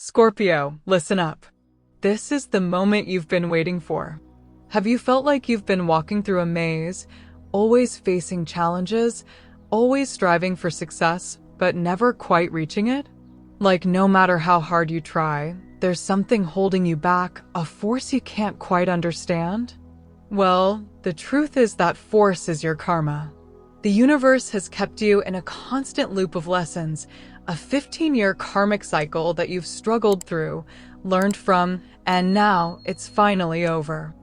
Scorpio, listen up. This is the moment you've been waiting for. Have you felt like you've been walking through a maze, always facing challenges, always striving for success, but never quite reaching it? Like no matter how hard you try, there's something holding you back, a force you can't quite understand? Well, the truth is that force is your karma. The universe has kept you in a constant loop of lessons, a 15-year karmic cycle that you've struggled through, learned from, and now it's finally over.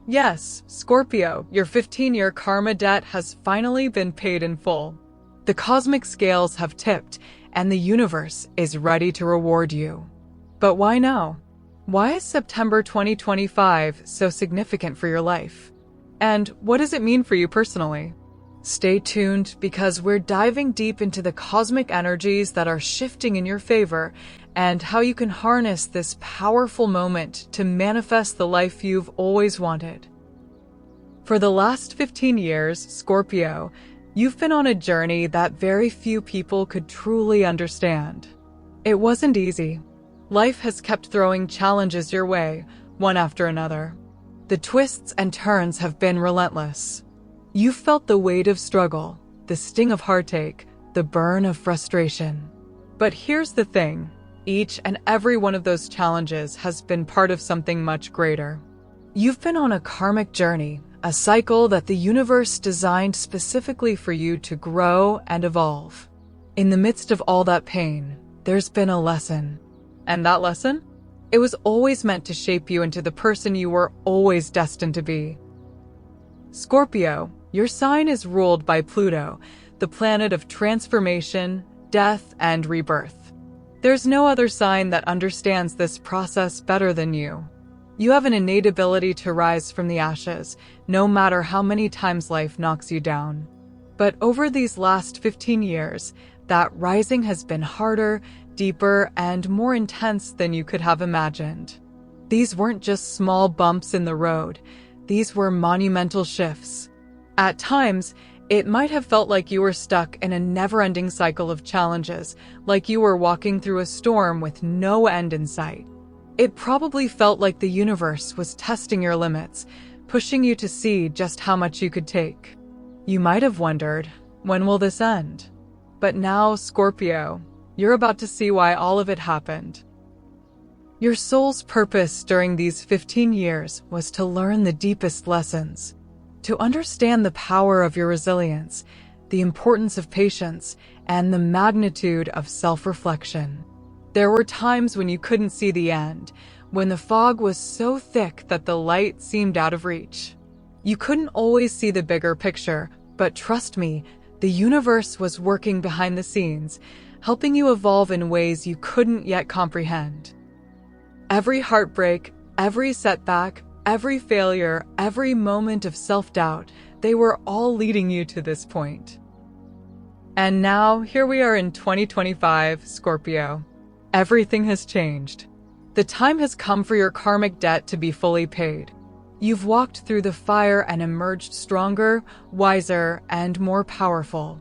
Yes, Scorpio, your 15-year karma debt has finally been paid in full. The cosmic scales have tipped, and the universe is ready to reward you. But why now? Why is September 2025 so significant for your life? And what does it mean for you personally? Stay tuned because we're diving deep into the cosmic energies that are shifting in your favor and how you can harness this powerful moment to manifest the life you've always wanted. For the last 15 years, Scorpio, you've been on a journey that very few people could truly understand. It wasn't easy. Life has kept throwing challenges your way, one after another. The twists and turns have been relentless. You've felt the weight of struggle, the sting of heartache, the burn of frustration. But here's the thing, each and every one of those challenges has been part of something much greater. You've been on a karmic journey, a cycle that the universe designed specifically for you to grow and evolve. In the midst of all that pain, there's been a lesson. And that lesson? It was always meant to shape you into the person you were always destined to be. Scorpio, your sign is ruled by Pluto, the planet of transformation, death, and rebirth. There's no other sign that understands this process better than you. You have an innate ability to rise from the ashes, no matter how many times life knocks you down. But over these last 15 years, that rising has been harder, deeper, and more intense than you could have imagined. These weren't just small bumps in the road. These were monumental shifts. At times, it might have felt like you were stuck in a never-ending cycle of challenges, like you were walking through a storm with no end in sight. It probably felt like the universe was testing your limits, pushing you to see just how much you could take. You might have wondered, when will this end? But now, Scorpio, you're about to see why all of it happened. Your soul's purpose during these 15 years was to learn the deepest lessons, to understand the power of your resilience, the importance of patience, and the magnitude of self-reflection. There were times when you couldn't see the end, when the fog was so thick that the light seemed out of reach. You couldn't always see the bigger picture, but trust me, the universe was working behind the scenes, helping you evolve in ways you couldn't yet comprehend. Every heartbreak, every setback, every failure, every moment of self-doubt, they were all leading you to this point. And now, here we are in 2025, Scorpio. Everything has changed. The time has come for your karmic debt to be fully paid. You've walked through the fire and emerged stronger, wiser, and more powerful.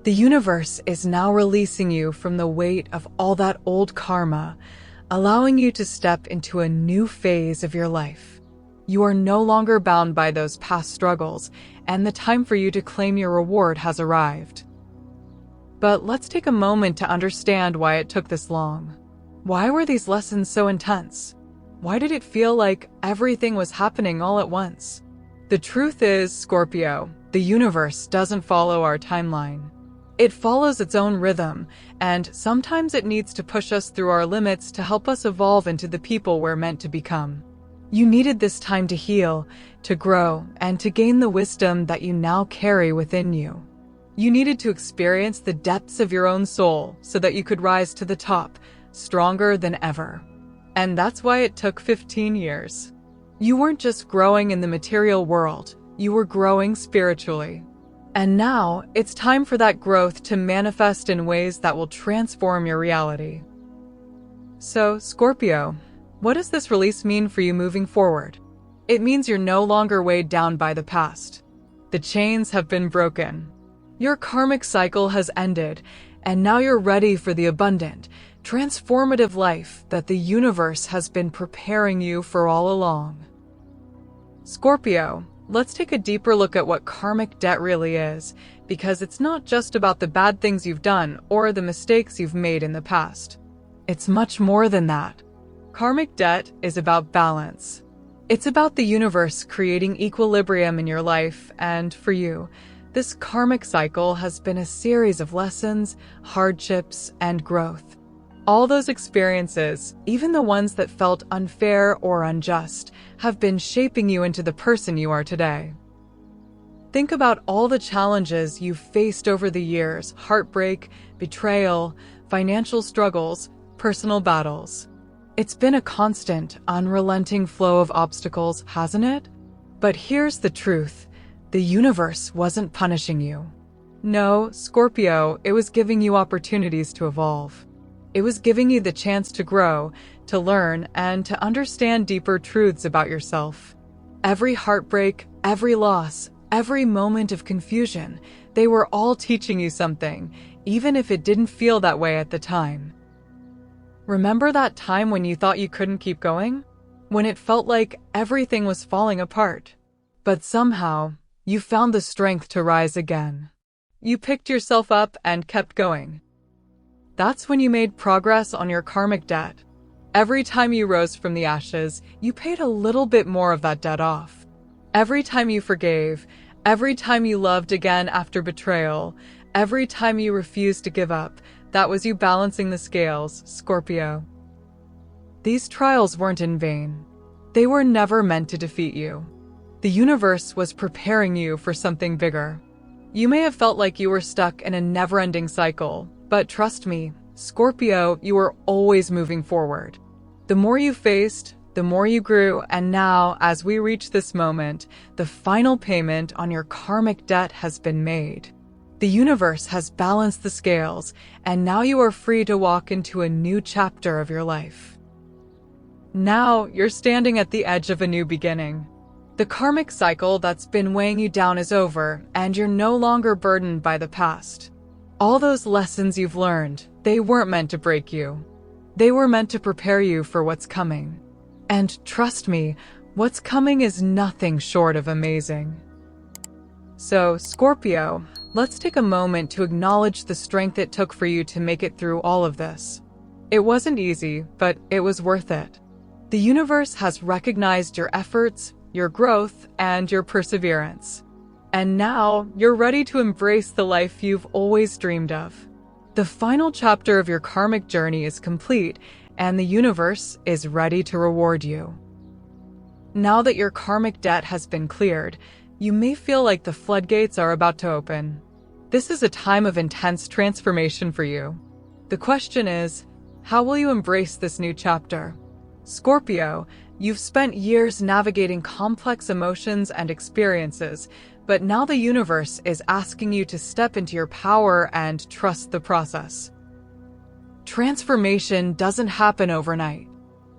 The universe is now releasing you from the weight of all that old karma, allowing you to step into a new phase of your life. You are no longer bound by those past struggles, and the time for you to claim your reward has arrived. But let's take a moment to understand why it took this long. Why were these lessons so intense? Why did it feel like everything was happening all at once? The truth is, Scorpio, the universe doesn't follow our timeline. It follows its own rhythm, and sometimes it needs to push us through our limits to help us evolve into the people we're meant to become. You needed this time to heal, to grow, and to gain the wisdom that you now carry within you. You needed to experience the depths of your own soul so that you could rise to the top, stronger than ever. And that's why it took 15 years. You weren't just growing in the material world, you were growing spiritually. And now, it's time for that growth to manifest in ways that will transform your reality. So, Scorpio, what does this release mean for you moving forward? It means you're no longer weighed down by the past. The chains have been broken. Your karmic cycle has ended, and now you're ready for the abundant, transformative life that the universe has been preparing you for all along. Scorpio, let's take a deeper look at what karmic debt really is, because it's not just about the bad things you've done or the mistakes you've made in the past. It's much more than that. Karmic debt is about balance. It's about the universe creating equilibrium in your life, and for you, this karmic cycle has been a series of lessons, hardships, and growth. All those experiences, even the ones that felt unfair or unjust, have been shaping you into the person you are today. Think about all the challenges you've faced over the years: heartbreak, betrayal, financial struggles, personal battles. It's been a constant, unrelenting flow of obstacles, hasn't it? But here's the truth. The universe wasn't punishing you. No, Scorpio, it was giving you opportunities to evolve. It was giving you the chance to grow, to learn, and to understand deeper truths about yourself. Every heartbreak, every loss, every moment of confusion, they were all teaching you something, even if it didn't feel that way at the time. Remember that time when you thought you couldn't keep going? When it felt like everything was falling apart? But somehow, you found the strength to rise again. You picked yourself up and kept going. That's when you made progress on your karmic debt. Every time you rose from the ashes, you paid a little bit more of that debt off. Every time you forgave, every time you loved again after betrayal, every time you refused to give up, that was you balancing the scales, Scorpio. These trials weren't in vain. They were never meant to defeat you. The universe was preparing you for something bigger. You may have felt like you were stuck in a never-ending cycle, but trust me, Scorpio, you were always moving forward. The more you faced, the more you grew, and now, as we reach this moment, the final payment on your karmic debt has been made. The universe has balanced the scales, and now you are free to walk into a new chapter of your life. Now, you're standing at the edge of a new beginning. The karmic cycle that's been weighing you down is over, and you're no longer burdened by the past. All those lessons you've learned, they weren't meant to break you. They were meant to prepare you for what's coming. And trust me, what's coming is nothing short of amazing. So, Scorpio, let's take a moment to acknowledge the strength it took for you to make it through all of this. It wasn't easy, but it was worth it. The universe has recognized your efforts, your growth, and your perseverance. And now, you're ready to embrace the life you've always dreamed of. The final chapter of your karmic journey is complete, and the universe is ready to reward you. Now that your karmic debt has been cleared, you may feel like the floodgates are about to open. This is a time of intense transformation for you. The question is, how will you embrace this new chapter? Scorpio, you've spent years navigating complex emotions and experiences, but now the universe is asking you to step into your power and trust the process. Transformation doesn't happen overnight.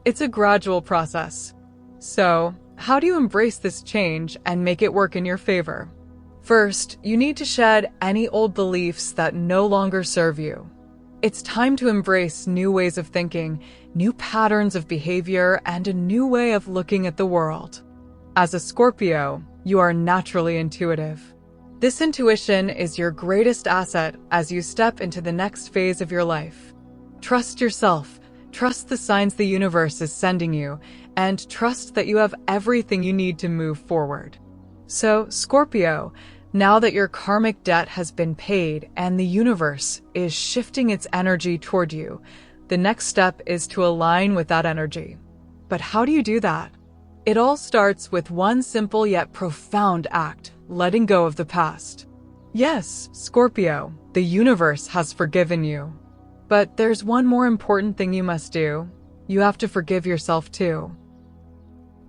It's a gradual process. So, how do you embrace this change and make it work in your favor? First, you need to shed any old beliefs that no longer serve you. It's time to embrace new ways of thinking, new patterns of behavior, and a new way of looking at the world. As a Scorpio, you are naturally intuitive. This intuition is your greatest asset as you step into the next phase of your life. Trust yourself, trust the signs the universe is sending you, and trust that you have everything you need to move forward. So, Scorpio, now that your karmic debt has been paid and the universe is shifting its energy toward you, the next step is to align with that energy. But how do you do that? It all starts with one simple yet profound act: letting go of the past. Yes, Scorpio, the universe has forgiven you. But there's one more important thing you must do. You have to forgive yourself too.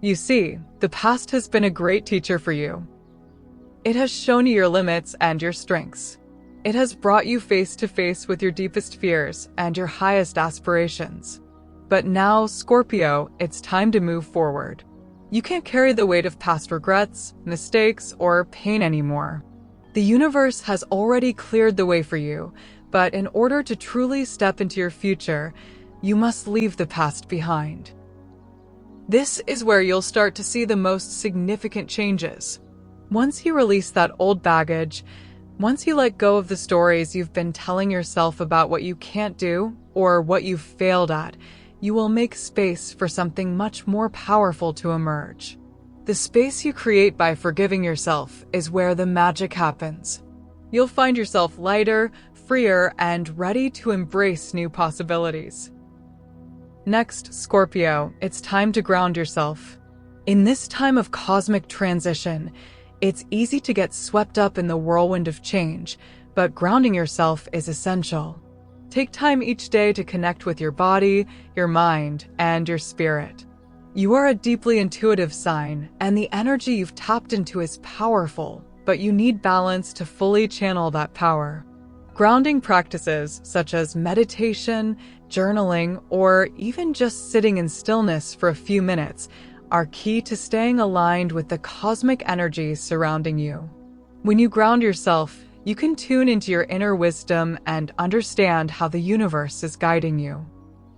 You see, the past has been a great teacher for you. It has shown you your limits and your strengths. It has brought you face to face with your deepest fears and your highest aspirations. But now, Scorpio, it's time to move forward. You can't carry the weight of past regrets, mistakes, or pain anymore. The universe has already cleared the way for you, But in order to truly step into your future, you must leave the past behind. This is where you'll start to see the most significant changes. Once you release that old baggage, once you let go of the stories you've been telling yourself about what you can't do or what you've failed at, you will make space for something much more powerful to emerge. The space you create by forgiving yourself is where the magic happens. You'll find yourself lighter, freer, and ready to embrace new possibilities. Next, Scorpio, it's time to ground yourself. In this time of cosmic transition, it's easy to get swept up in the whirlwind of change, but grounding yourself is essential. Take time each day to connect with your body, your mind, and your spirit. You are a deeply intuitive sign, and the energy you've tapped into is powerful, but you need balance to fully channel that power. Grounding practices such as meditation, journaling, or even just sitting in stillness for a few minutes are key to staying aligned with the cosmic energies surrounding you. When you ground yourself, you can tune into your inner wisdom and understand how the universe is guiding you.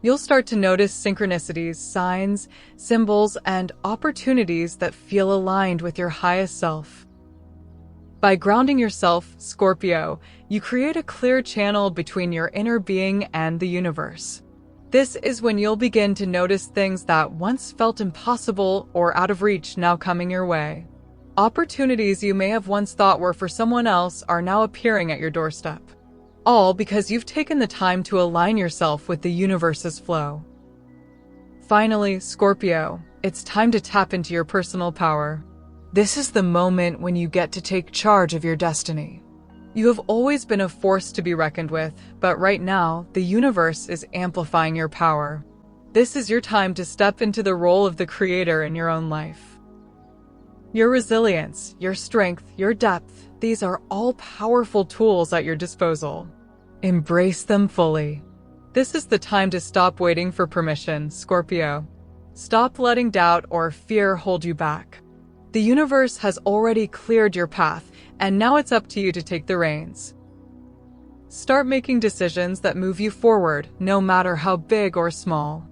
You'll start to notice synchronicities, signs, symbols, and opportunities that feel aligned with your highest self. By grounding yourself, Scorpio, you create a clear channel between your inner being and the universe. This is when you'll begin to notice things that once felt impossible or out of reach now coming your way. Opportunities you may have once thought were for someone else are now appearing at your doorstep. All because you've taken the time to align yourself with the universe's flow. Finally, Scorpio, it's time to tap into your personal power. This is the moment when you get to take charge of your destiny. You have always been a force to be reckoned with, but right now, the universe is amplifying your power. This is your time to step into the role of the creator in your own life. Your resilience, your strength, your depth, these are all powerful tools at your disposal. Embrace them fully. This is the time to stop waiting for permission, Scorpio. Stop letting doubt or fear hold you back. The universe has already cleared your path, and now it's up to you to take the reins. Start making decisions that move you forward, no matter how big or small.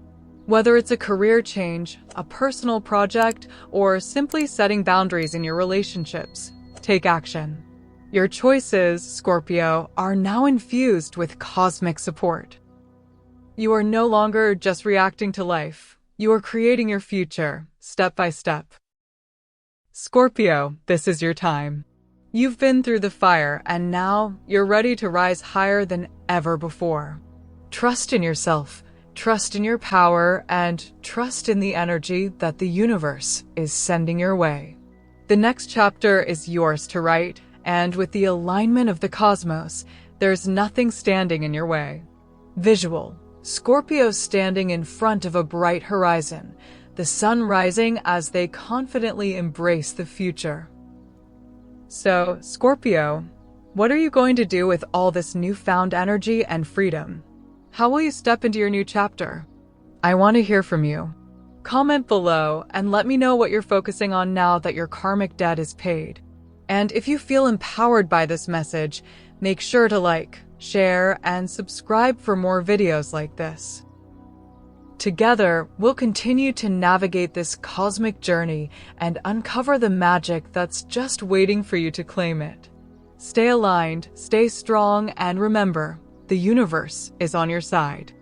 Whether it's a career change, a personal project, or simply setting boundaries in your relationships, take action. Your choices, Scorpio, are now infused with cosmic support. You are no longer just reacting to life. You are creating your future, step by step. Scorpio, this is your time. You've been through the fire, and now you're ready to rise higher than ever before. Trust in yourself, trust in your power, and trust in the energy that the universe is sending your way. The next chapter is yours to write, and with the alignment of the cosmos, there's nothing standing in your way. Visual: Scorpio standing in front of a bright horizon, the sun rising as they confidently embrace the future. So, Scorpio, what are you going to do with all this newfound energy and freedom? How will you step into your new chapter? I want to hear from you. Comment below and let me know what you're focusing on now that your karmic debt is paid. And if you feel empowered by this message, make sure to like, share, and subscribe for more videos like this. Together, we'll continue to navigate this cosmic journey and uncover the magic that's just waiting for you to claim it. Stay aligned, stay strong, and remember, the universe is on your side.